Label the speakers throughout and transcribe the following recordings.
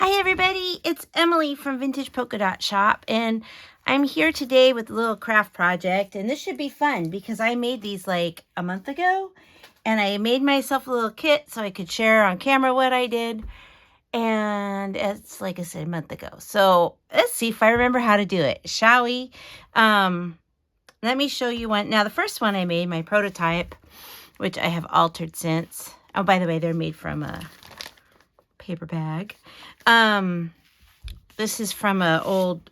Speaker 1: Hi everybody, it's Emily from Vintage Polka Dot Shop, and I'm here today with a little craft project, and this should be fun because I made these like a month ago, and I made myself a little kit so I could share on camera what I did, and it's like I said, a month ago. So let's see if I remember how to do it, shall we? Let me show you one. Now the first one I made, my prototype, which I have altered since. Oh, by the way, they're made from a paper bag. This is from an old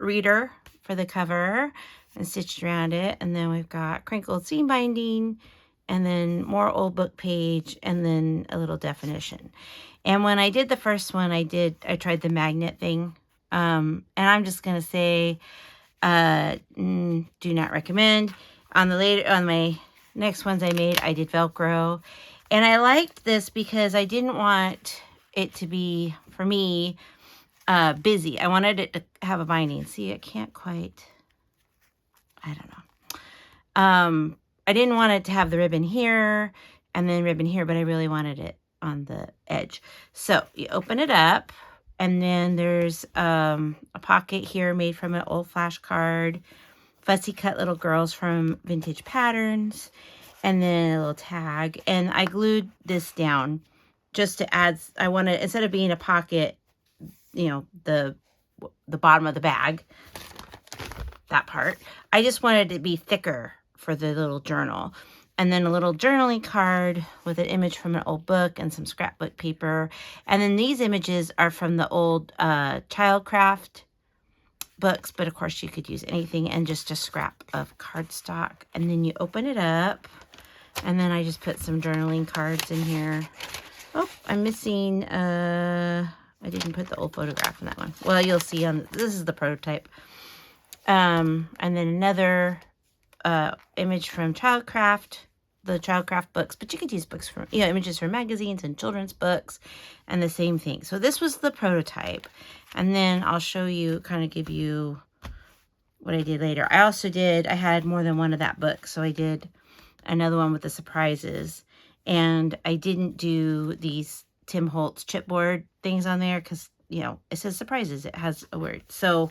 Speaker 1: reader for the cover and stitched around it. And then we've got crinkled seam binding, and then more old book page, and then a little definition. And when I did the first one, I tried the magnet thing. And I'm just going to say, do not recommend. On my next ones I made, I did Velcro. And I liked this because I didn't want it to be, for me, busy. I wanted it to have a binding. See, I can't quite, I don't know. I didn't want it to have the ribbon here and then ribbon here, but I really wanted it on the edge. So you open it up, and then there's a pocket here made from an old flashcard, fussy cut little girls from Vintage Patterns, and then a little tag. And I glued this down just to add, I wanted, instead of being a pocket, you know, the bottom of the bag, that part, I just wanted it to be thicker for the little journal. And then a little journaling card with an image from an old book and some scrapbook paper. And then these images are from the old Childcraft books, but of course you could use anything, and just a scrap of cardstock. And then you open it up, and then I just put some journaling cards in here. Oh, I'm missing, I didn't put the old photograph in that one. Well, you'll see on, this is the prototype. And then another image from Childcraft, the Childcraft books, but you could use books from, images from magazines and children's books, and the same thing. So this was the prototype. And then I'll show you, kind of give you what I did later. I had more than one of that book. So I did another one with the surprises. And I didn't do these Tim Holtz chipboard things on there because, it says surprises. It has a word. So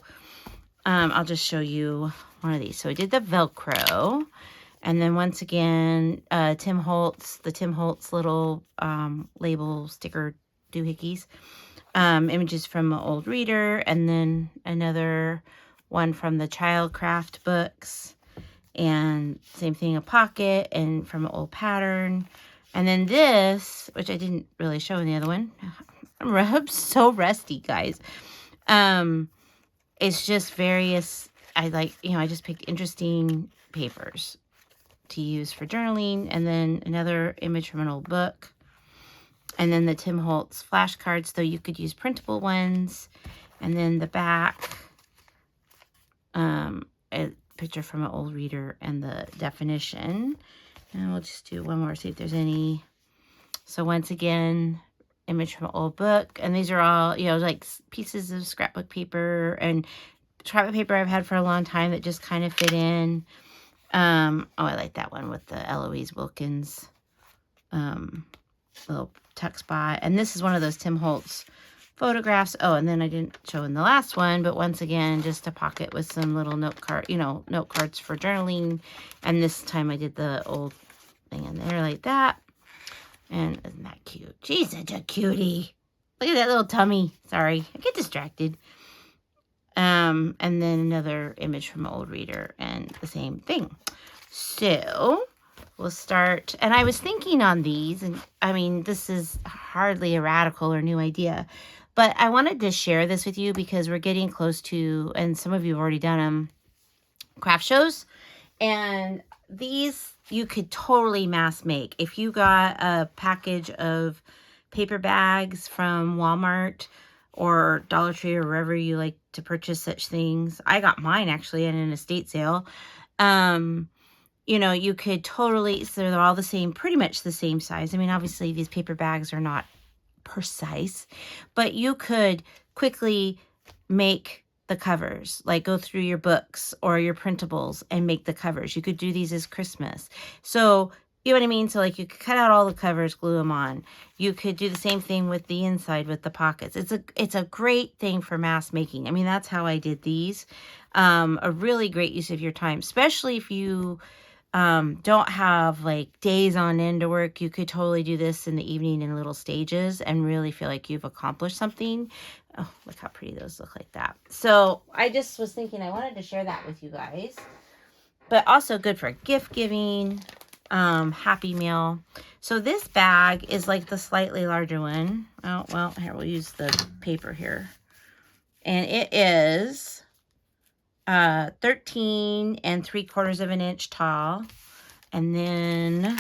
Speaker 1: I'll just show you one of these. So I did the Velcro. And then once again, the Tim Holtz little label sticker doohickeys. Images from an old reader. And then another one from the Childcraft books. And same thing, a pocket, and from an old pattern. And then this, which I didn't really show in the other one. I'm so rusty, guys. It's just various, I just picked interesting papers to use for journaling. And then another image from an old book. And then the Tim Holtz flashcards, though you could use printable ones. And then the back, a picture from an old reader and the definition. And we'll just do one more, see if there's any. So once again, image from an old book. And these are all, like pieces of scrapbook paper and scrapbook paper I've had for a long time that just kind of fit in. I like that one with the Eloise Wilkins little tuck spot. And this is one of those Tim Holtz photographs. Oh, and then I didn't show in the last one, but once again, just a pocket with some little note cards for journaling. And this time I did the old thing in there like that. And isn't that cute? She's such a cutie. Look at that little tummy. Sorry, I get distracted. And then another image from an old reader and the same thing. So we'll start. And I was thinking on these, and I mean, this is hardly a radical or new idea, but I wanted to share this with you because we're getting close to, and some of you have already done them, craft shows. And these you could totally mass make. If you got a package of paper bags from Walmart or Dollar Tree or wherever you like to purchase such things. I got mine actually at an estate sale. You could totally, so they're all the same, pretty much the same size. I mean, obviously these paper bags are not precise, but you could quickly make the covers, like go through your books or your printables and make the covers. You could do these as Christmas. So You know what I mean? So like you could cut out all the covers, glue them on. You could do the same thing with the inside with the pockets. It's a great thing for mask making. I mean, that's how I did these. A really great use of your time, especially if you don't have like days on end to work. You could totally do this in the evening in little stages and really feel like you've accomplished something. Oh, look how pretty those look like that. So I just was thinking I wanted to share that with you guys, but also good for gift giving, Happy Meal. So this bag is like the slightly larger one. Oh, well, here, we'll use the paper here. And it is 13 3/4 of an inch tall. And then,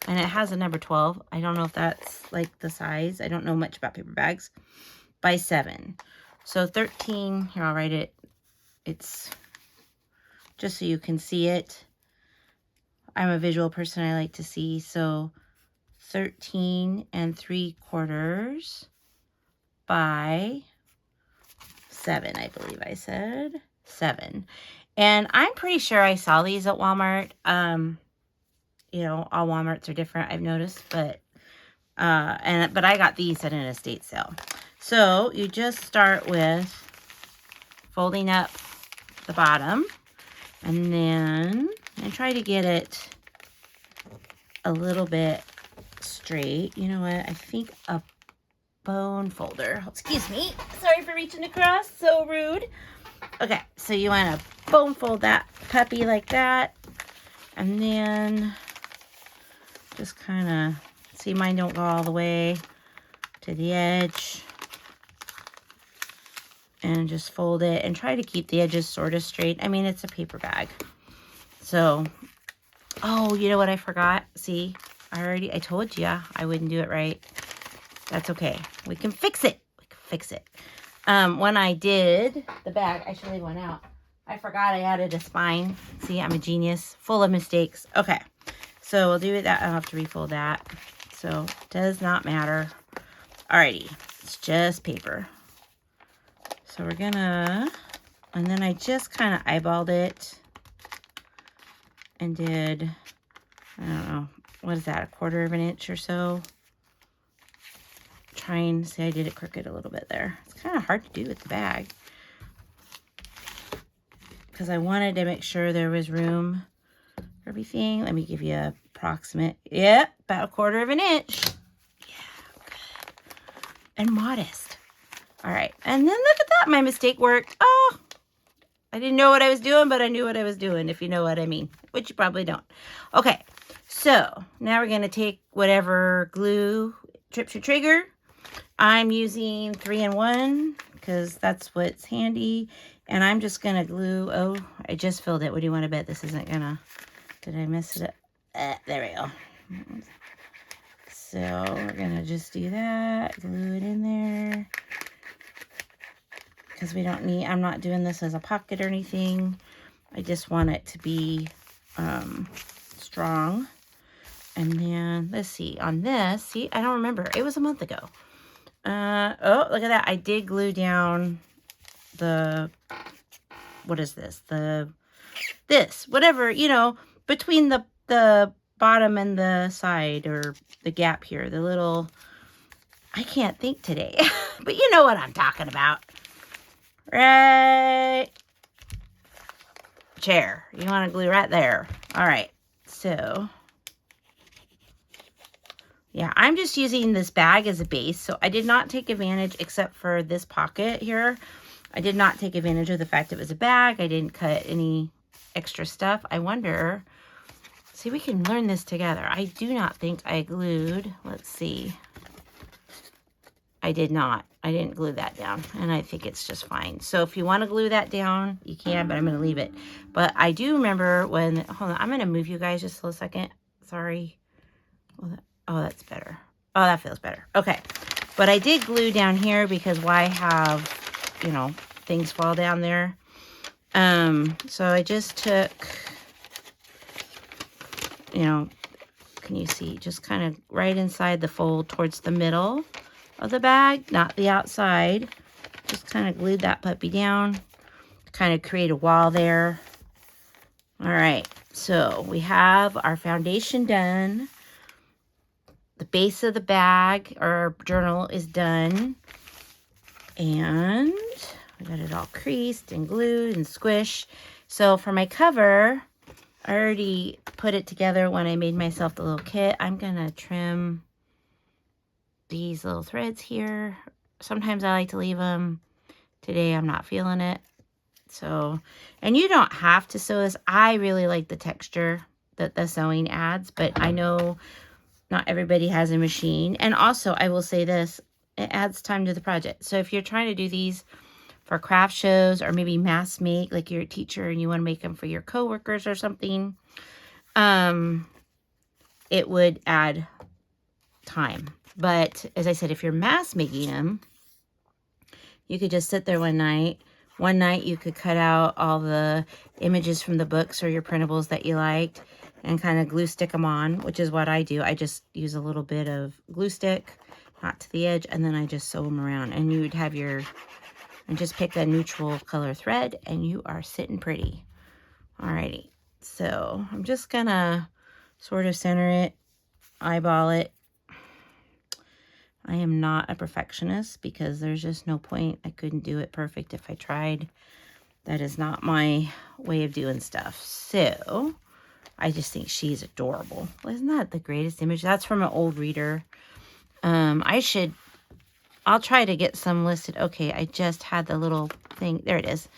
Speaker 1: and it has a number 12. I don't know if that's like the size. I don't know much about paper bags. By 7. So 13, here, I'll write it. It's just so you can see it. I'm a visual person. I like to see. So 13 3/4 by 7, I believe I said. 7. And I'm pretty sure I saw these at Walmart. You know, all Walmarts are different, I've noticed, but I got these at an estate sale. So you just start with folding up the bottom, and then I try to get it a little bit straight. You know what? I think a bone folder. Excuse me. Sorry for reaching across. So rude. Okay, so you want to bone fold that puppy like that, and then just kind of, see, mine don't go all the way to the edge, and just fold it and try to keep the edges sort of straight. I mean, it's a paper bag. So, oh, you know what I forgot? See, I told you I wouldn't do it right. That's okay. We can fix it. We can fix it. When I did the bag, I should leave one out. I forgot I added a spine. See, I'm a genius, full of mistakes. Okay, so we'll do that. I'll have to refold that. So, does not matter. Alrighty, it's just paper. So we're gonna, and then I just kind of eyeballed it and did, I don't know, what is that, 1/4 of an inch or so? Trying, see, I did it crooked a little bit there. It's kind of hard to do with the bag, because I wanted to make sure there was room for everything. Let me give you an approximate. Yep, about 1/4 of an inch. Yeah, good. And modest. All right, and then look at that. My mistake worked. Oh, I didn't know what I was doing, but I knew what I was doing, if you know what I mean, which you probably don't. Okay, so now we're going to take whatever glue trips your trigger. I'm using 3-in-1 because that's what's handy. And I'm just going to glue. Oh, I just filled it. What do you want to bet this isn't going to... Did I mess it up? There we go. So we're going to just do that. Glue it in there. Because we don't need... I'm not doing this as a pocket or anything. I just want it to be strong. And then, let's see. On this, see, I don't remember. It was a month ago. Oh, look at that. I did glue down the, what is this? Whatever, you know, between the bottom and the side, or the gap here, the little, I can't think today, but you know what I'm talking about, right? Chair. You want to glue right there. All right. So, yeah, I'm just using this bag as a base. So I did not take advantage, except for this pocket here. I did not take advantage of the fact it was a bag. I didn't cut any extra stuff. I wonder, see, we can learn this together. I do not think I glued, let's see. I did not. I didn't glue that down, and I think it's just fine. So if you want to glue that down, you can, but I'm going to leave it. But I do remember when, hold on, I'm going to move you guys just a second. Sorry. Oh, that's better. Oh, that feels better. Okay. But I did glue down here because why have, you know, things fall down there. So I just took, you know, can you see, just kind of right inside the fold towards the middle of the bag, not the outside. Just kind of glued that puppy down, kind of create a wall there. All right. So we have our foundation done. The base of the bag or journal is done. And we got it all creased and glued and squished. So for my cover, I already put it together when I made myself the little kit. I'm going to trim these little threads here. Sometimes I like to leave them. Today I'm not feeling it. So, and you don't have to sew this. I really like the texture that the sewing adds, but I know not everybody has a machine. And also, I will say this, it adds time to the project. So if you're trying to do these for craft shows or maybe mass make, like you're a teacher and you want to make them for your coworkers or something, it would add time. But as I said, if you're mass making them, you could just sit there one night. One night you could cut out all the images from the books or your printables that you liked and kind of glue stick them on, which is what I do. I just use a little bit of glue stick, not to the edge, and then I just sew them around. And you would have your, and just pick a neutral color thread and you are sitting pretty. Alrighty, so I'm just gonna sort of center it, eyeball it. I am not a perfectionist because there's just no point. I couldn't do it perfect if I tried. That is not my way of doing stuff. So I just think she's adorable. Well, isn't that the greatest image? That's from an old reader. I'll try to get some listed. Okay, I just had the little thing. There it is.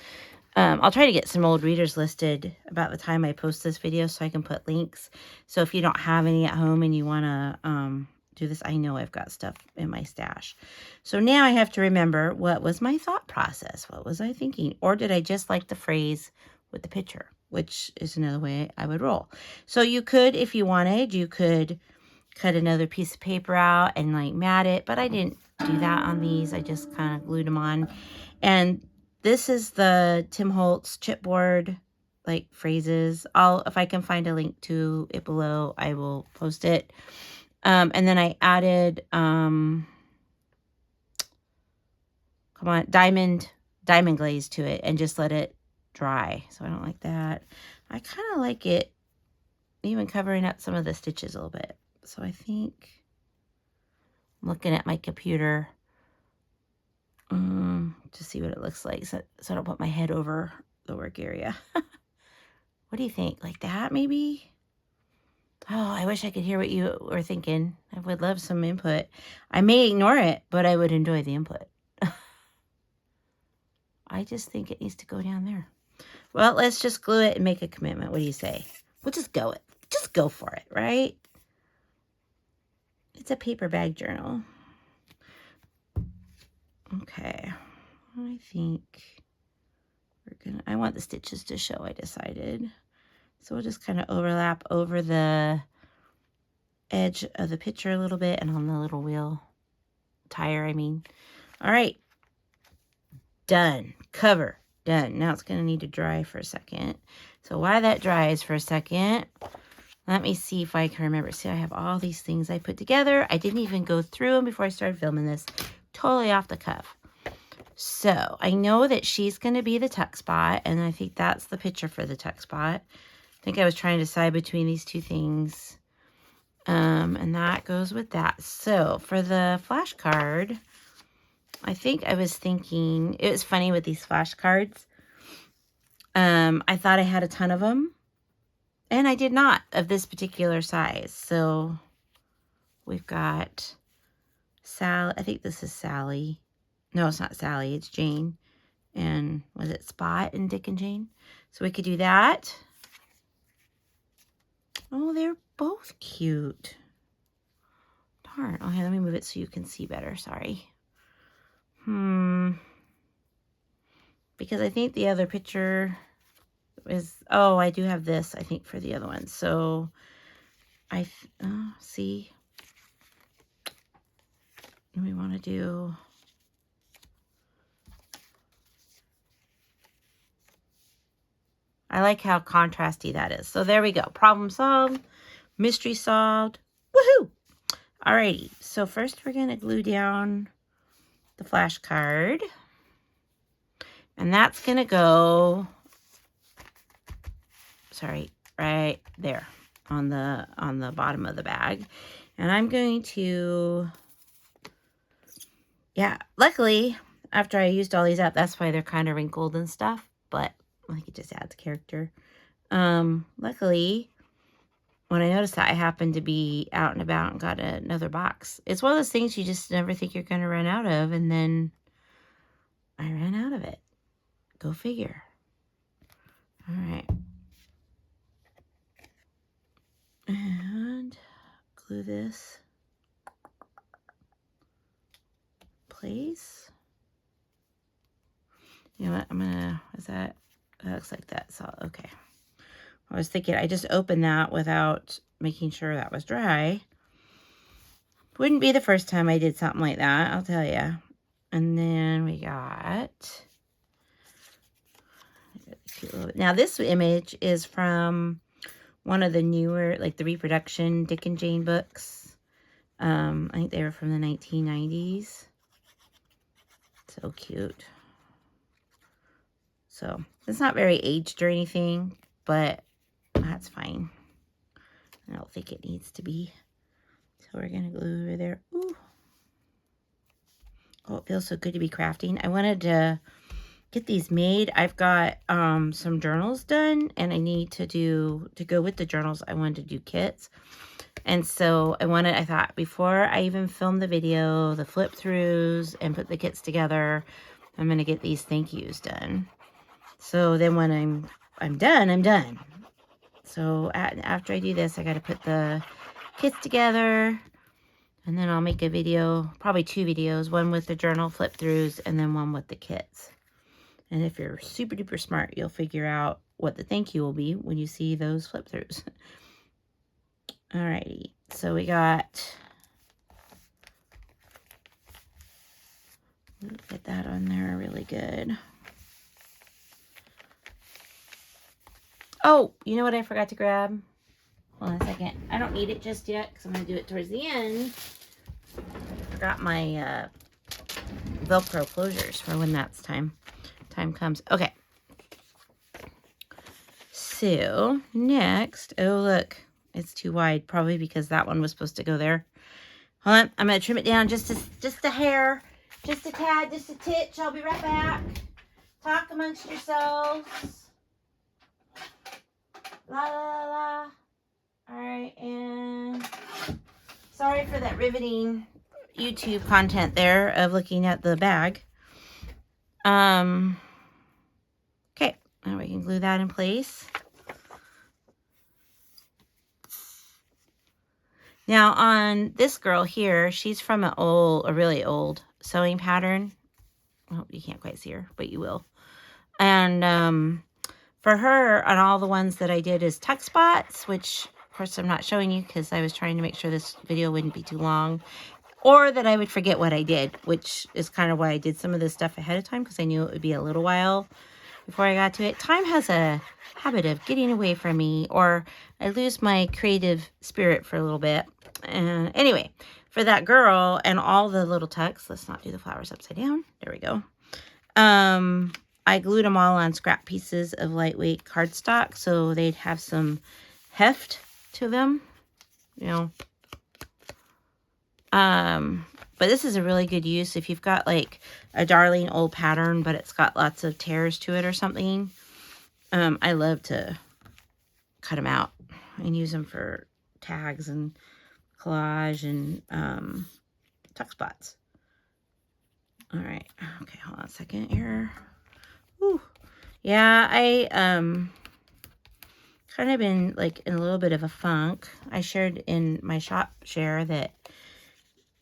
Speaker 1: I'll try to get some old readers listed about the time I post this video so I can put links. So if you don't have any at home and you want to do this, I know I've got stuff in my stash. So now I have to remember, what was my thought process? What was I thinking? Or did I just like the phrase with the picture, which is another way I would roll. So you could, if you wanted, you could cut another piece of paper out and like mat it, but I didn't do that on these. I just kind of glued them on. And this is the Tim Holtz chipboard, like phrases. If I can find a link to it below, I will post it. And then I added, diamond glaze to it and just let it dry. So I don't like that. I kind of like it even covering up some of the stitches a little bit. So I think I'm looking at my computer to see what it looks like, so I don't put my head over the work area. What do you think? Like that, maybe? Oh, I wish I could hear what you were thinking. I would love some input. I may ignore it, but I would enjoy the input. I just think it needs to go down there. Well, let's just glue it and make a commitment. What do you say? We'll just go it. Just go for it, right? It's a paper bag journal. Okay. I think I want the stitches to show, I decided. So we'll just kind of overlap over the edge of the picture a little bit and on the little wheel tire, I mean. All right. Done. Cover. Done. Now it's going to need to dry for a second. So while that dries for a second, let me see if I can remember. See, I have all these things I put together. I didn't even go through them before I started filming this. Totally off the cuff. So I know that she's going to be the tuck spot, and I think that's the picture for the tuck spot. I think I was trying to decide between these two things, and that goes with that. So for the flashcard, I think I was thinking, it was funny with these flashcards. I thought I had a ton of them, and I did not, of this particular size. So we've got Sally. I think this is Sally. No, it's not Sally. It's Jane. And was it Spot and Dick and Jane? So we could do that. Oh, they're both cute. Darn. Okay, let me move it so you can see better. Sorry. Because I think the other picture is... Oh, I do have this, I think, for the other one. So, see. We want to do... I like how contrasty that is. So there we go. Problem solved. Mystery solved. Woohoo! Alrighty. So first we're going to glue down the flashcard. And that's going to go... Sorry. right there on the bottom of the bag. And I'm going to, yeah, luckily, after I used all these up, that's why they're kind of wrinkled and stuff, but like it just adds character. Luckily, when I noticed that, I happened to be out and about and got another box. It's one of those things you just never think you're going to run out of, and then I ran out of it. Go figure. All right. And glue this place. You know what? I'm gonna, that looks like that. So, okay. I was thinking I just opened that without making sure that was dry. Wouldn't be the first time I did something like that, I'll tell you. And then we got, now this image is from one of the newer, like the reproduction Dick and Jane books. I think they were from the 1990s. So cute. So it's not very aged or anything, but that's fine. I don't think it needs to be. So we're going to glue over there. Ooh. Oh, it feels so good to be crafting. I wanted to get these made. I've got some journals done, and I need to go with the journals, I wanted to do kits. And so I thought before I even film the video, the flip throughs, and put the kits together, I'm going to get these thank yous done. So then when I'm done, I'm done. So after I do this, I got to put the kits together, and then I'll make a video, probably 2 videos, one with the journal flip throughs and then one with the kits. And if you're super duper smart, you'll figure out what the thank you will be when you see those flip throughs. Alrighty, so we got, get that on there really good. Oh, you know what I forgot to grab? Hold on a second. I don't need it just yet because I'm going to do it towards the end. I forgot my Velcro closures for when that's time comes. Okay. So next, oh look, it's too wide, probably because that one was supposed to go there. Hold on, I'm going to trim it down just a hair, just a tad, just a titch. I'll be right back. Talk amongst yourselves. La la la la. All right, and sorry for that riveting YouTube content there of looking at the bag. Okay, now we can glue that in place. Now on this girl here, she's from a really old sewing pattern. Well, you can't quite see her, but you will. And for her, on all the ones that I did is tuck spots, which of course I'm not showing you because I was trying to make sure this video wouldn't be too long, or that I would forget what I did, which is kind of why I did some of this stuff ahead of time, because I knew it would be a little while before I got to it. Time has a habit of getting away from me, or I lose my creative spirit for a little bit. And anyway, for that girl and all the little tucks, let's not do the flowers upside down. There we go. I glued them all on scrap pieces of lightweight cardstock, so they'd have some heft to them, you know. But this is a really good use if you've got like a darling old pattern, but it's got lots of tears to it or something. I love to cut them out and use them for tags and collage and tuck spots. All right. Okay, hold on a second here. Whew. Yeah, I kind of been like in a little bit of a funk. I shared in my shop share that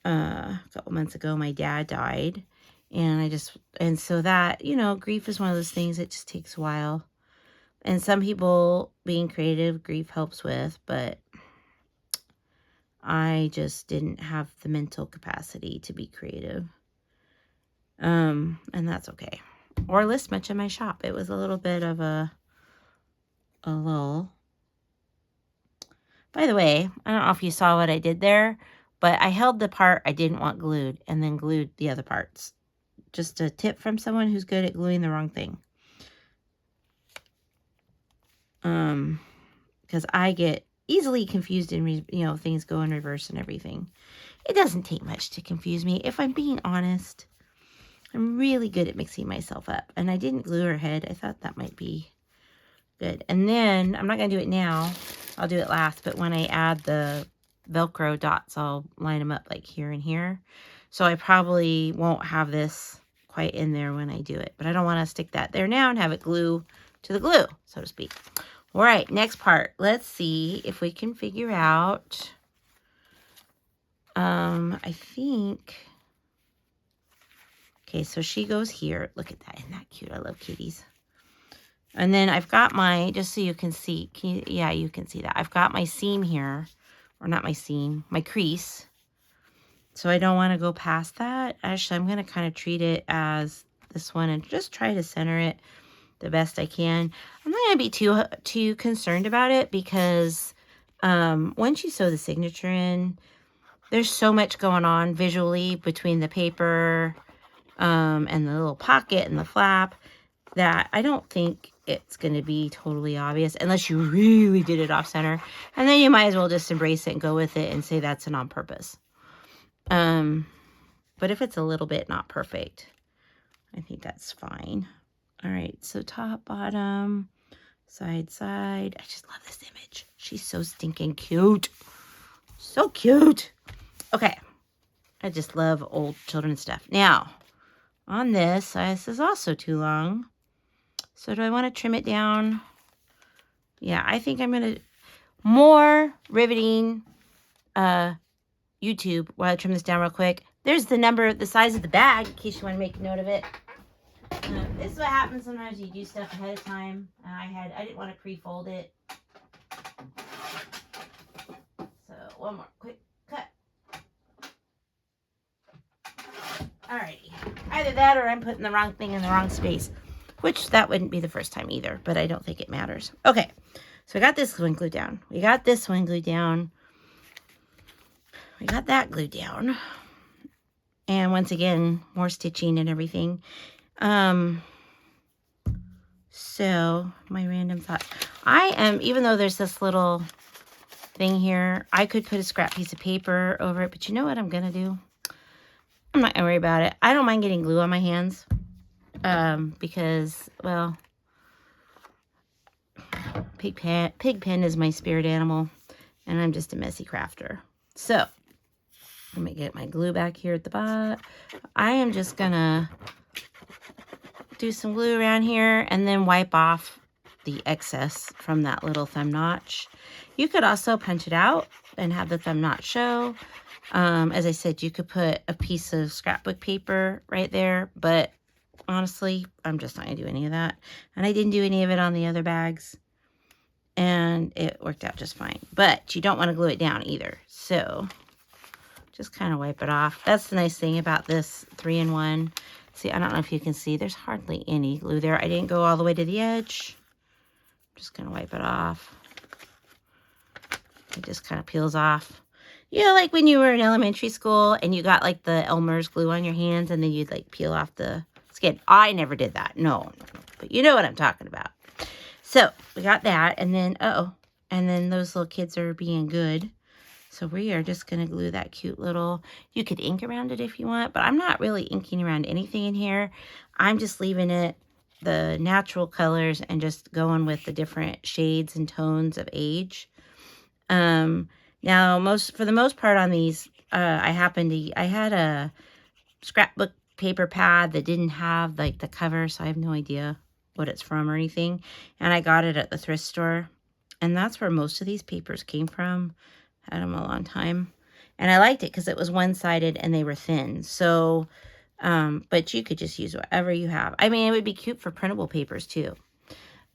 Speaker 1: a couple months ago my dad died, and so that, you know, grief is one of those things that just takes a while. And some people being creative, grief helps with, but I just didn't have the mental capacity to be creative. And that's okay. Or list much in my shop. It was a little bit of a lull. By the way, I don't know if you saw what I did there, but I held the part I didn't want glued and then glued the other parts. Just a tip from someone who's good at gluing the wrong thing. because I get easily confused and, things go in reverse and everything. It doesn't take much to confuse me. If I'm being honest, I'm really good at mixing myself up. And I didn't glue her head. I thought that might be good. And then, I'm not going to do it now. I'll do it last. But when I add the Velcro dots, I'll line them up like here and here. So I probably won't have this quite in there when I do it. But I don't want to stick that there now and have it glue to the glue, so to speak. All right, next part. Let's see if we can figure out... I think... Okay, so she goes here. Look at that. Isn't that cute? I love kitties. And then I've got my, just so you can see, yeah, you can see that. I've got my seam here, or not my seam, my crease. So I don't want to go past that. Actually, I'm going to kind of treat it as this one and just try to center it the best I can. I'm not going to be too concerned about it because once you sew the signature in, there's so much going on visually between the paper and the little pocket and the flap that I don't think it's going to be totally obvious unless you really did it off center. And then you might as well just embrace it and go with it and say that's an on purpose. But if it's a little bit not perfect, I think that's fine. All right, so top, bottom, side, side. I just love this image. She's so stinking cute. So cute. Okay, I just love old children's stuff. Now, on this is also too long. So do I want to trim it down? Yeah, I think I'm going to... More riveting YouTube while I trim this down real quick. There's the size of the bag, in case you want to make a note of it. This is what happens sometimes you do stuff ahead of time. I didn't want to pre-fold it. So, one more quick cut. Alrighty. Either that or I'm putting the wrong thing in the wrong space. Which, that wouldn't be the first time either, but I don't think it matters. Okay, so I got this one glued down. We got this one glued down. We got that glued down. And once again, more stitching and everything. So, my random thought. Even though there's this little thing here, I could put a scrap piece of paper over it, but you know what I'm going to do? I'm not going to worry about it. I don't mind getting glue on my hands. Because, well, pig pen is my spirit animal, and I'm just a messy crafter. So, let me get my glue back here at the bottom. I am just gonna do some glue around here and then wipe off the excess from that little thumb notch. You could also punch it out and have the thumb notch show. As I said, you could put a piece of scrapbook paper right there, but honestly, I'm just not going to do any of that. And I didn't do any of it on the other bags. And it worked out just fine. But you don't want to glue it down either. So, just kind of wipe it off. That's the nice thing about this 3-in-1. See, I don't know if you can see. There's hardly any glue there. I didn't go all the way to the edge. I'm just going to wipe it off. It just kind of peels off. You know, like when you were in elementary school and you got like the Elmer's glue on your hands and then you'd like peel off the skin. I never did that. No. But you know what I'm talking about. So, we got that. And then, and then those little kids are being good. So, we are just going to glue that cute little... You could ink around it if you want. But I'm not really inking around anything in here. I'm just leaving it the natural colors and just going with the different shades and tones of age. Now, for the most part on these, I had a scrapbook paper pad that didn't have like the cover, so I have no idea what it's from or anything. And I got it at the thrift store, and that's where most of these papers came from. Had them a long time, and I liked it because it was one-sided and they were thin. So, but you could just use whatever you have. I mean, it would be cute for printable papers too.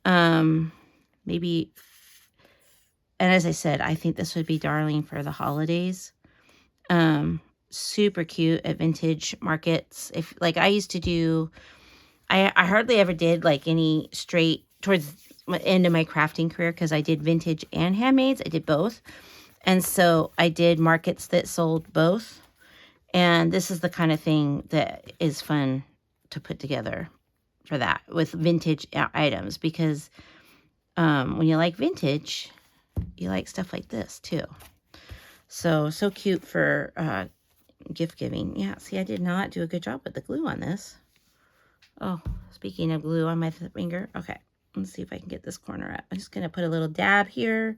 Speaker 1: Maybe, and as I said, I think this would be darling for the holidays. Super cute at vintage markets. If like I used to do, I hardly ever did like any straight towards the end of my crafting career because I did vintage and handmaids. I did both. And so I did markets that sold both. And this is the kind of thing that is fun to put together for that with vintage items because when you like vintage, you like stuff like this too. So cute for gift giving. Yeah, see, I did not do a good job with the glue on this. Oh, speaking of glue on my finger. Okay, let's see if I can get this corner up. I'm just going to put a little dab here.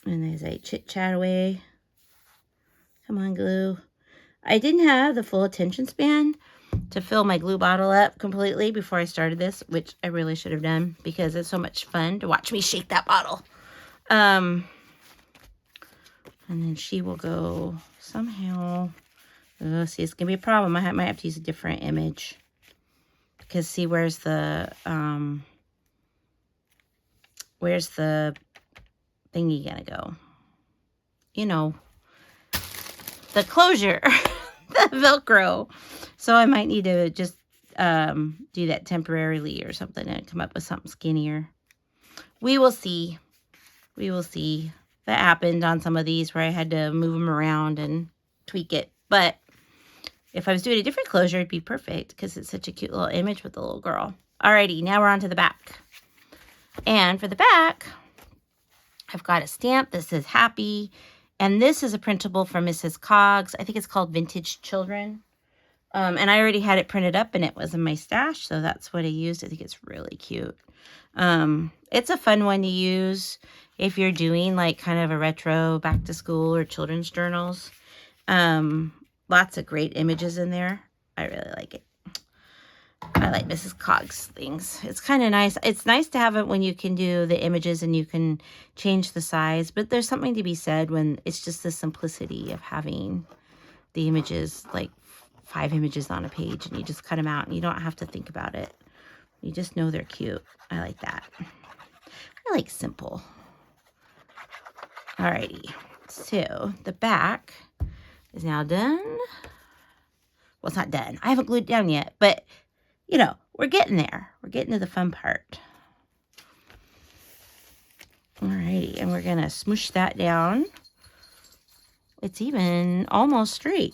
Speaker 1: And as I chit-chat away. Come on, glue. I didn't have the full attention span to fill my glue bottle up completely before I started this, which I really should have done because it's so much fun to watch me shake that bottle. And then she will go somehow. Oh, see, it's going to be a problem. I might have to use a different image. Because see, where's the thingy gonna go? You know, the closure, the Velcro. So I might need to just do that temporarily or something and come up with something skinnier. We will see. We will see. That happened on some of these where I had to move them around and tweak it. But if I was doing a different closure, it'd be perfect because it's such a cute little image with the little girl. Alrighty, now we're on to the back. And for the back, I've got a stamp that says happy. And this is a printable from Mrs. Coggs. I think it's called Vintage Children. And I already had it printed up and it was in my stash. So that's what I used. I think it's really cute. It's a fun one to use if you're doing like kind of a retro back to school or children's journals. Lots of great images in there. I really like it. I like Mrs. Coggs things. It's kind of nice. It's nice to have it when you can do the images and you can change the size. But there's something to be said when it's just the simplicity of having the images, like 5 images on a page, and you just cut them out and you don't have to think about it. You just know they're cute. I like that. I like simple. Alrighty. So the back is now done. Well, it's not done. I haven't glued it down yet, but you know, we're getting there. We're getting to the fun part. Alrighty, and we're gonna smoosh that down. It's even almost straight.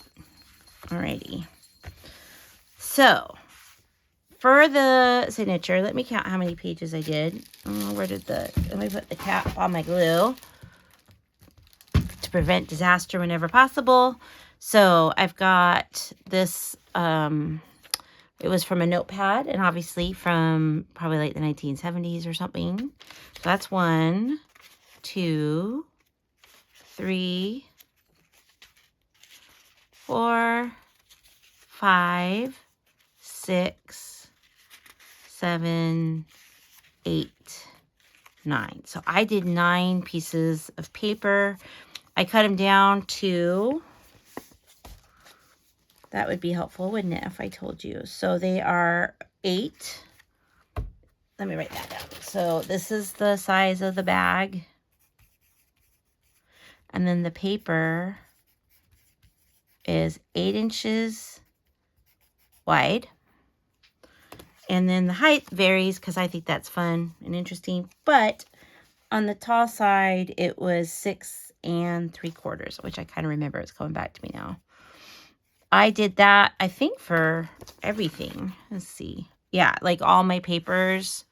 Speaker 1: Alrighty. So, for the signature, let me count how many pages I did. Let me put the cap on my glue to prevent disaster whenever possible. So, I've got this, it was from a notepad, and obviously from probably like the 1970s or something. So that's 1, 2, 3, 4, 5, 6, 7, 8, 9. So I did 9 pieces of paper. I cut them down to... That would be helpful, wouldn't it, if I told you? So they are 8. Let me write that down. So this is the size of the bag. And then the paper is 8 inches wide. And then the height varies because I think that's fun and interesting. But on the tall side, it was 6 3/4, which I kind of remember. It's coming back to me now. I did that, I think, for everything. Let's see. Yeah, like all my papers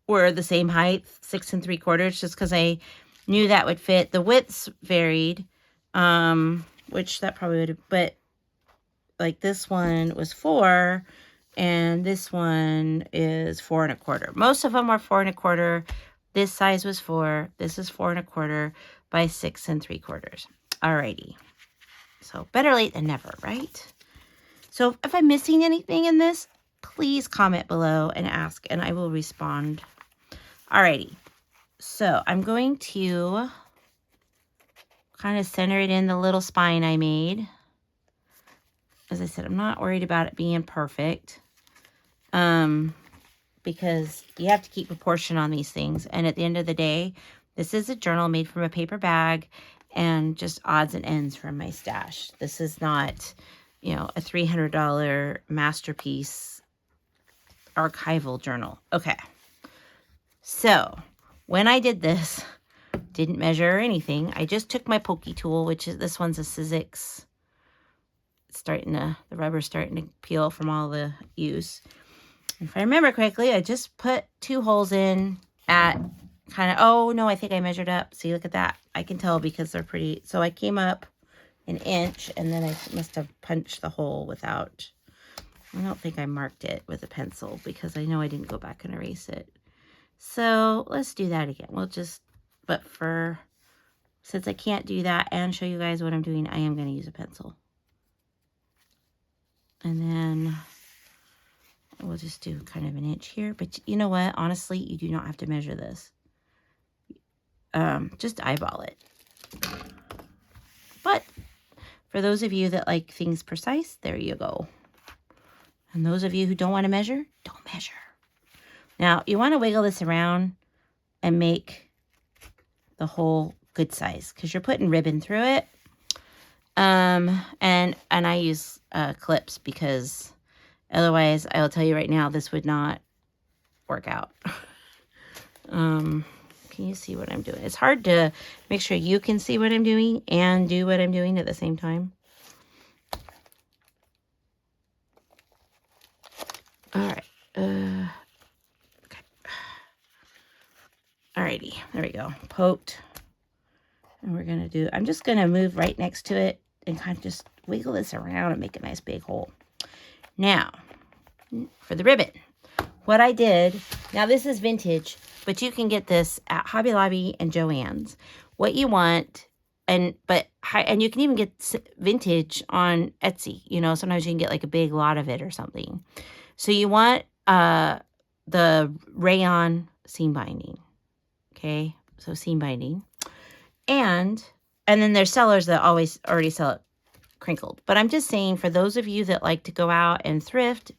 Speaker 1: were the same height, 6 3/4, just because I knew that would fit. The widths varied, which that probably would have, but like this one was 4, and this one is 4 1/4. Most of them are 4 1/4. This size was 4. This is 4 1/4 by 6 3/4. Alrighty. So better late than never, right? So if I'm missing anything in this, please comment below and ask, and I will respond. Alrighty. So I'm going to kind of center it in the little spine I made. As I said, I'm not worried about it being perfect. Because you have to keep proportion on these things. And at the end of the day, this is a journal made from a paper bag and just odds and ends from my stash. This is not, you know, a $300 masterpiece archival journal. Okay. So when I did this, didn't measure or anything. I just took my pokey tool, which is, this one's a Sizzix. It's the rubber's starting to peel from all the use. If I remember correctly, I just put 2 holes in at kind of, oh no, I think I measured up. See, look at that. I can tell because they're pretty. So I came up an inch and then I must have punched the hole without, I don't think I marked it with a pencil because I know I didn't go back and erase it. So let's do that again. We'll just, but since I can't do that and show you guys what I'm doing, I am going to use a pencil. And then we'll just do kind of an inch here. But you know what? Honestly, you do not have to measure this. Just eyeball it. But for those of you that like things precise, there you go. And those of you who don't want to measure, don't measure. Now, you want to wiggle this around and make the hole good size because you're putting ribbon through it. And I use clips because otherwise, I will tell you right now, this would not work out. Can you see what I'm doing? It's hard to make sure you can see what I'm doing and do what I'm doing at the same time. All right. Okay. Alrighty. There we go. Poked. And we're going to do, I'm just going to move right next to it and kind of just wiggle this around and make a nice big hole. Now, for the ribbon, what I did, now this is vintage, but you can get this at Hobby Lobby and Joann's. What you want, and you can even get vintage on Etsy. You know, sometimes you can get like a big lot of it or something. So you want the rayon seam binding. Okay, so seam binding. And then there's sellers that already sell it crinkled. But I'm just saying, for those of you that like to go out and thrift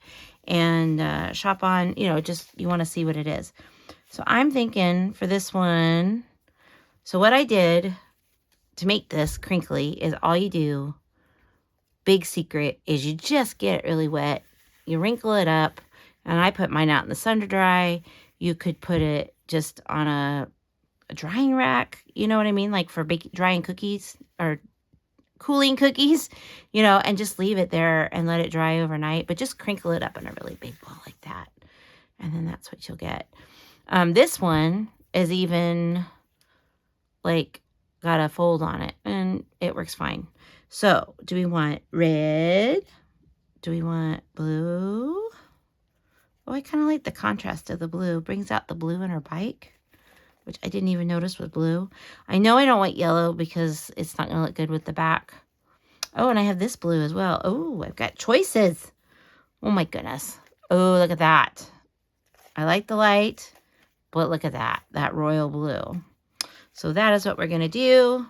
Speaker 1: and shop on, you know, just you want to see what it is. So I'm thinking for this one, so what I did to make this crinkly is all you do, big secret, is you just get it really wet. You wrinkle it up, and I put mine out in the sun to dry. You could put it just on a drying rack, you know what I mean? Like for drying cookies or cooling cookies, you know, and just leave it there and let it dry overnight. But just crinkle it up in a really big ball like that. And then that's what you'll get. This one is even like got a fold on it and it works fine. So do we want red? Do we want blue? Oh, I kind of like the contrast of the blue. Brings out the blue in her bike, which I didn't even notice was blue. I know I don't want yellow because it's not going to look good with the back. Oh, and I have this blue as well. Oh, I've got choices. Oh my goodness. Oh, look at that. I like the light, but look at that royal blue. So that is what we're going to do.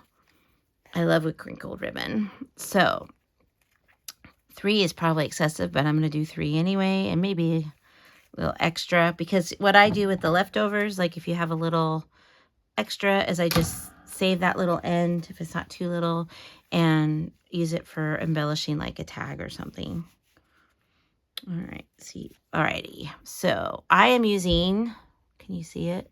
Speaker 1: I love with crinkled ribbon. So 3 is probably excessive, but I'm going to do 3 anyway, and maybe a little extra, because what I do with the leftovers, like if you have a little extra, is I just save that little end if it's not too little and use it for embellishing like a tag or something. All right, see. Alrighty. So I am using, can you see it?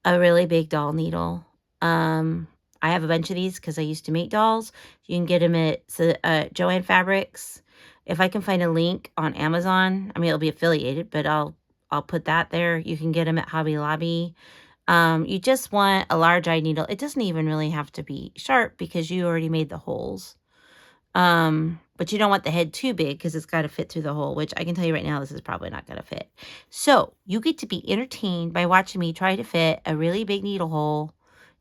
Speaker 1: A really big doll needle. I have a bunch of these because I used to make dolls. You can get them at Joann Fabrics. If I can find a link on Amazon, I mean, it'll be affiliated, but I'll put that there. You can get them at Hobby Lobby. You just want a large eye needle. It doesn't even really have to be sharp because you already made the holes. But you don't want the head too big because it's got to fit through the hole, which I can tell you right now, this is probably not going to fit. So you get to be entertained by watching me try to fit a really big needle hole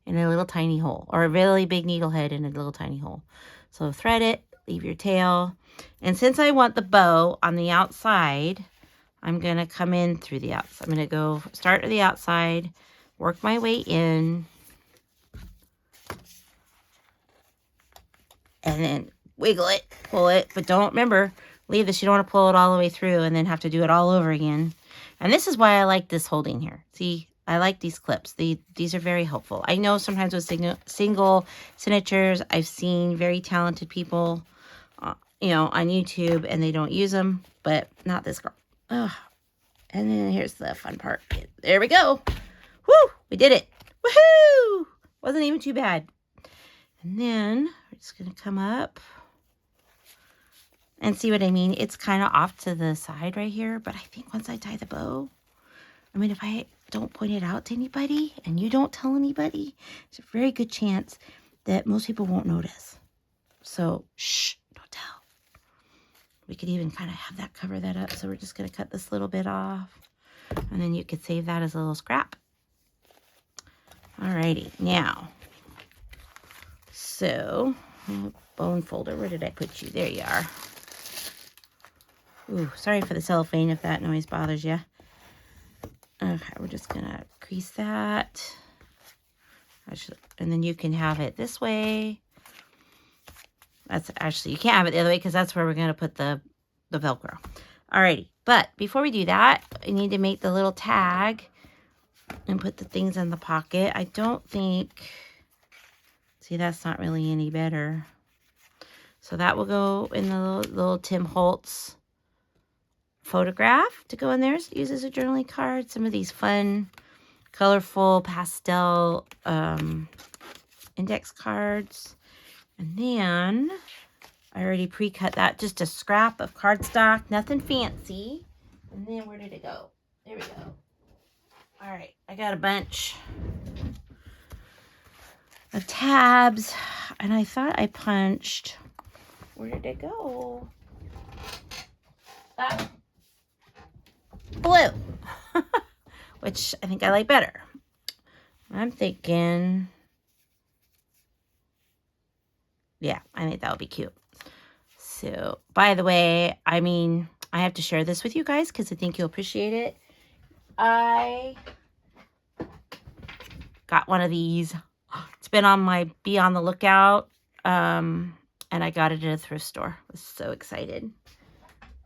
Speaker 1: in a little tiny hole, or a really big needle head in a little tiny hole. So thread it, leave your tail. And since I want the bow on the outside, I'm going to come in through the outside. I'm going to go start at the outside, work my way in, and then wiggle it, pull it, but don't, remember, leave this. You don't want to pull it all the way through and then have to do it all over again. And this is why I like this holding here. See, I like these clips. These are very helpful. I know sometimes with single signatures, I've seen very talented people, you know, on YouTube, and they don't use them, but not this girl. Ugh. And then here's the fun part. There we go. Woo! We did it. Woohoo! Wasn't even too bad. And then we're just going to come up and see what I mean. It's kind of off to the side right here, but I think once I tie the bow, I mean, if I don't point it out to anybody and you don't tell anybody, there's a very good chance that most people won't notice. So, shh, don't tell. We could even kind of have that cover that up. So we're just going to cut this little bit off. And then you could save that as a little scrap. Alrighty, now. So, bone folder, where did I put you? There you are. Ooh, sorry for the cellophane if that noise bothers you. Okay, we're just going to crease that. And then you can have it this way. That's actually, you can't have it the other way because that's where we're going to put the Velcro. Alrighty, but before we do that, I need to make the little tag and put the things in the pocket. I don't think, see, that's not really any better. So that will go in the little Tim Holtz photograph to go in there. So use as a journaling card. Some of these fun, colorful pastel index cards. And then I already pre-cut that, just a scrap of cardstock, nothing fancy. And then where did it go? There we go. All right, I got a bunch of tabs, and I thought I punched, where did it go? Ah, blue, which I think I like better. I'm thinking, yeah, I think that would be cute. So, by the way, I mean, I have to share this with you guys because I think you'll appreciate it. I got one of these. It's been on my be on the lookout. And I got it at a thrift store. I was so excited.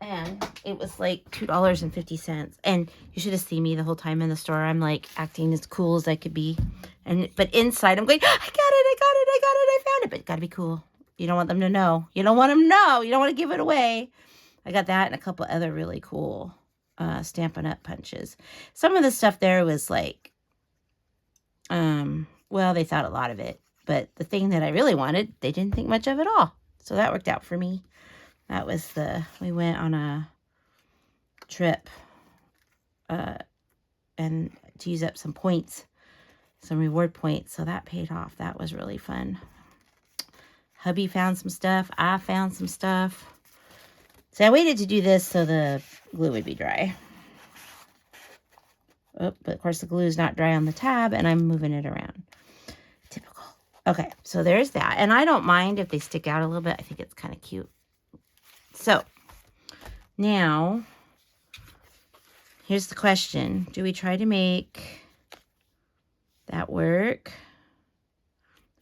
Speaker 1: And it was like $2.50. And you should have seen me the whole time in the store. I'm like acting as cool as I could be. But inside I'm going, I got it, I found it. But it gotta be cool. You don't want them to know. You don't want them to know. You don't want to give it away. I got that and a couple other really cool Stampin' Up! Punches. Some of the stuff there was like, well, they thought a lot of it. But the thing that I really wanted, they didn't think much of at all. So that worked out for me. That was we went on a trip and to use up some points, some reward points. So that paid off. That was really fun. Hubby found some stuff. I found some stuff. So I waited to do this so the glue would be dry. Oh, but of course the glue is not dry on the tab and I'm moving it around. Typical. Okay, so there's that. And I don't mind if they stick out a little bit. I think it's kind of cute. So now here's the question. Do we try to make that work?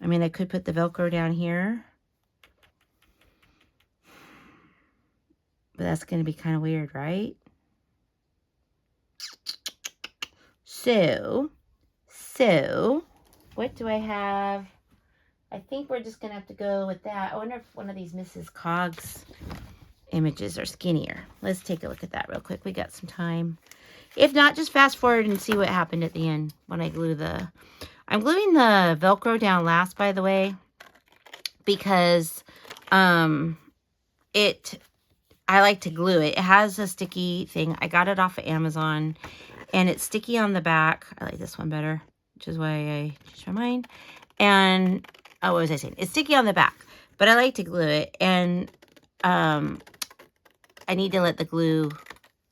Speaker 1: I mean, I could put the Velcro down here. But that's going to be kind of weird, right? So, what do I have? I think we're just going to have to go with that. I wonder if one of these Mrs. Coggs images are skinnier. Let's take a look at that real quick. We got some time. If not, just fast forward and see what happened at the end when I glue the... I'm gluing the Velcro down last, by the way, because I like to glue it. It has a sticky thing. I got it off of Amazon, and it's sticky on the back. I like this one better, which is why I changed my mind. And, oh, what was I saying? It's sticky on the back, but I like to glue it, and I need to let the glue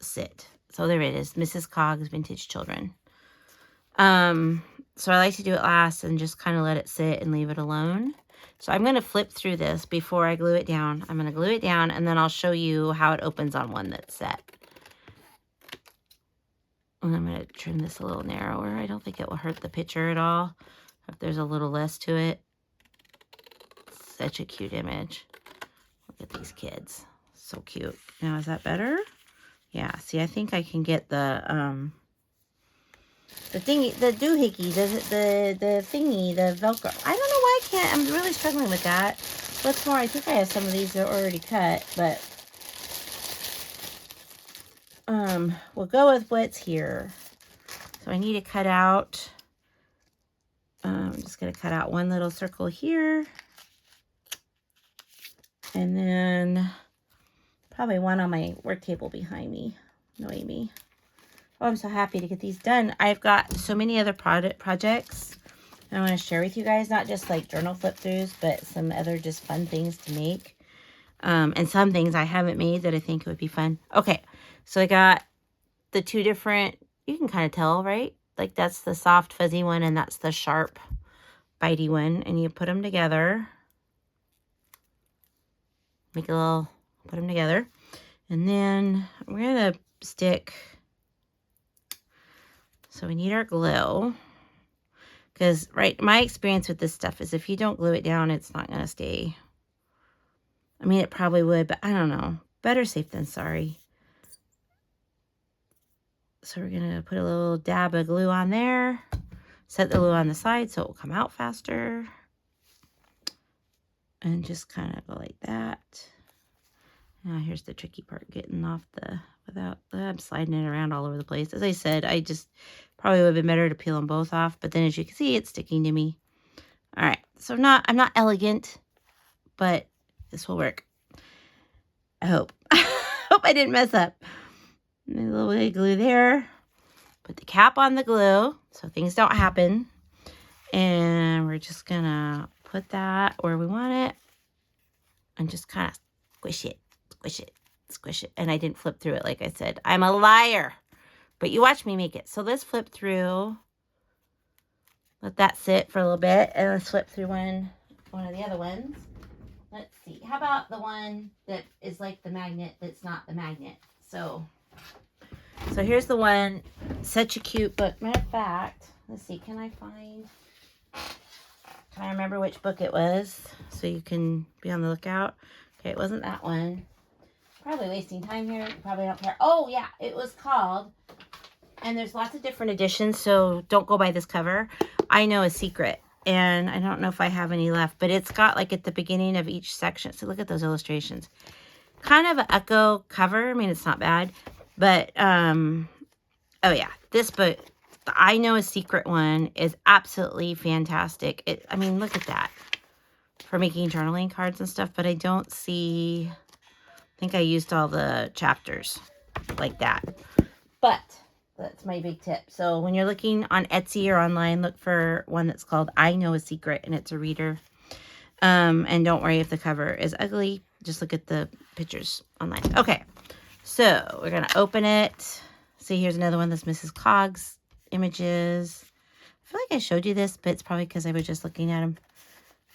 Speaker 1: sit. So there it is, Mrs. Coggs Vintage Children. So I like to do it last and just kind of let it sit and leave it alone. So I'm going to flip through this before I glue it down. I'm going to glue it down, and then I'll show you how it opens on one that's set. And I'm going to trim this a little narrower. I don't think it will hurt the picture at all if there's a little less to it. Such a cute image. Look at these kids. So cute. Now, is that better? Yeah. See, I think I can get the thingy, the doohickey, the thingy, the Velcro. I don't know why I can't. I'm really struggling with that. What's more, I think I have some of these that are already cut, but we'll go with what's here. So I need to cut out, I'm just going to cut out one little circle here. And then probably one on my work table behind me. Annoying me. Oh, I'm so happy to get these done. I've got so many other projects I want to share with you guys. Not just like journal flip throughs, but some other just fun things to make. And some things I haven't made that I think would be fun. Okay, so I got the two different, you can kind of tell, right? Like that's the soft fuzzy one and that's the sharp bitey one. And you put them together. Make a little, put them together. And then we're going to stick, so we need our glue. Because, right, my experience with this stuff is if you don't glue it down, it's not going to stay. I mean, it probably would, but I don't know. Better safe than sorry. So we're going to put a little dab of glue on there. Set the glue on the side so it will come out faster. And just kind of go like that. Now here's the tricky part, getting off the, without, I'm sliding it around all over the place. As I said, I just probably would have been better to peel them both off. But then as you can see, it's sticking to me. All right, so I'm not elegant, but this will work. I hope. Hope I didn't mess up. A little bit of glue there. Put the cap on the glue so things don't happen. And we're just gonna put that where we want it and just kind of squish it, squish it, squish it. And I didn't flip through it like I said. I'm a liar. But you watch me make it. So let's flip through. Let that sit for a little bit. And let's flip through one of the other ones. Let's see. How about the one that is like the magnet that's not the magnet? So here's the one. Such a cute book. Matter of fact, let's see. Can I remember which book it was? So you can be on the lookout. Okay, it wasn't that one. Probably wasting time here. You probably don't care. Oh, yeah. It was called, and there's lots of different editions, so don't go by this cover. I Know a Secret. And I don't know if I have any left, but it's got like at the beginning of each section. So look at those illustrations. Kind of an echo cover. I mean, it's not bad. But, oh yeah, this book, the I Know a Secret one is absolutely fantastic. I mean, look at that. For making journaling cards and stuff, but I don't see, I think I used all the chapters like that. But that's my big tip. So when you're looking on Etsy or online, look for one that's called I Know a Secret, and it's a reader. And don't worry if the cover is ugly. Just look at the pictures online. Okay, so we're going to open it. See, here's another one. That's Mrs. Cog's images. I feel like I showed you this, but it's probably because I was just looking at them.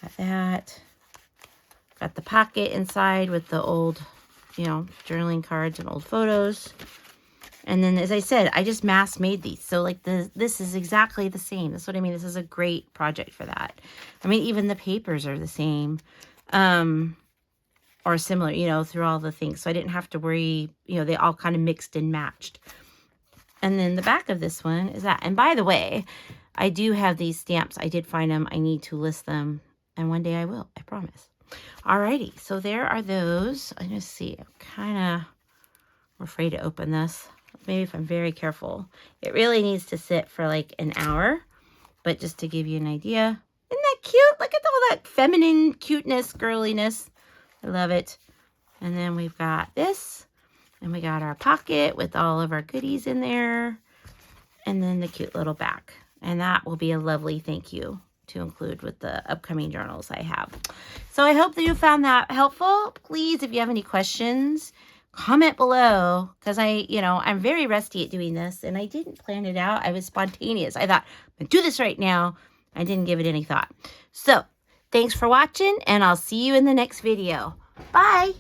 Speaker 1: Got that. Got the pocket inside with the old, you know, journaling cards and old photos. And then, as I said, I just mass made these. So, like, this is exactly the same. That's what I mean. This is a great project for that. I mean, even the papers are the same. Or similar, you know, through all the things. So I didn't have to worry, you know, they all kind of mixed and matched. And then the back of this one is that. And by the way, I do have these stamps. I did find them. I need to list them. And one day I will. I promise. Alrighty. So there are those. I'm going to see. I'm kind of afraid to open this. Maybe if I'm very careful. It really needs to sit for like an hour. But just to give you an idea. Isn't that cute? Look at all that feminine cuteness, girliness. I love it. And then we've got this. And we got our pocket with all of our goodies in there. And then the cute little back. And that will be a lovely thank you to include with the upcoming journals I have. So I hope that you found that helpful. Please, if you have any questions, comment below. Because I'm very rusty at doing this. And I didn't plan it out. I was spontaneous. I thought, I'm going to do this right now. I didn't give it any thought. So, thanks for watching, and I'll see you in the next video. Bye!